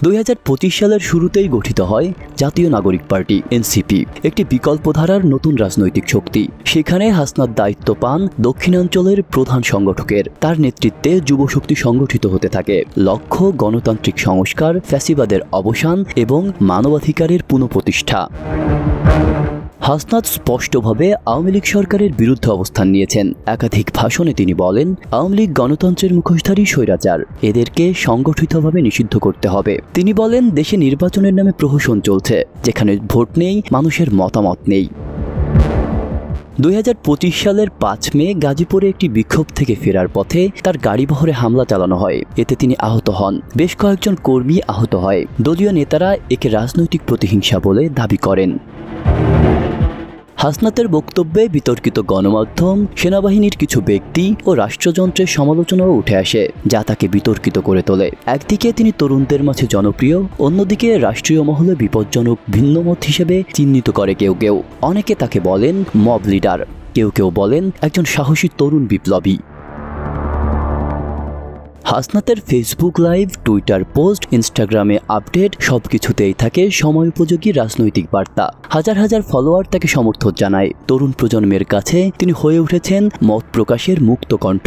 2025 সালের শুরুতেই গঠিত হয় জাতীয় নাগরিক পার্টি এনসিপি, একটি বিকল্প ধারার নতুন রাজনৈতিক শক্তি। সেখানে হাসনাত দায়িত্ব পান দক্ষিণাঞ্চলের প্রধান সংগঠকের। তার নেতৃত্বে যুবশক্তি সংগঠিত হতে থাকে। লক্ষ্য গণতান্ত্রিক সংস্কার, ফ্যাসিবাদের অবসান এবং মানবাধিকারের পুনঃপ্রতিষ্ঠা। হাসনাত স্পষ্টভাবে আওয়ামী লীগ সরকারের বিরুদ্ধে অবস্থান নিয়েছেন। একাধিক ভাষণে তিনি বলেন, আওয়ামী লীগ গণতন্ত্রের মুখোশধারী স্বৈরাচার, এদেরকে সংগঠিতভাবে নিষিদ্ধ করতে হবে। তিনি বলেন, দেশে নির্বাচনের নামে প্রহসন চলছে, যেখানে ভোট নেই, মানুষের মতামত নেই। 2025 সালের 5 মে গাজীপুরে একটি বিক্ষোভ থেকে ফেরার পথে তার গাড়িবহরে হামলা চালানো হয়। এতে তিনি আহত হন। বেশ কয়েকজন কর্মী আহত হয়। দলীয় নেতারা একে রাজনৈতিক প্রতিহিংসা বলে দাবি করেন। হাসনাতের বক্তব্যে বিতর্কিত গণমাধ্যম, সেনাবাহিনীর কিছু ব্যক্তি ও রাষ্ট্রযন্ত্রের সমালোচনাও উঠে আসে, যা তাকে বিতর্কিত করে তোলে। একদিকে তিনি তরুণদের মাঝে জনপ্রিয়, অন্যদিকে রাষ্ট্রীয় মহলে বিপজ্জনক ভিন্নমত হিসেবে চিহ্নিত করে কেউ কেউ। অনেকে তাকে বলেন মব লিডার, কেউ কেউ বলেন একজন সাহসী তরুণ বিপ্লবী। হাসনাতের ফেসবুক লাইভ, টুইটার পোস্ট, ইনস্টাগ্রামে আপডেট সবকিছুতেই থাকে সময় উপযোগী রাজনৈতিক বার্তা। হাজার হাজার ফলোয়ার তাকে সমর্থন জানায়। তরুণ প্রজন্মের কাছে তিনি হয়ে উঠেছেন মত প্রকাশের মুক্ত কণ্ঠ।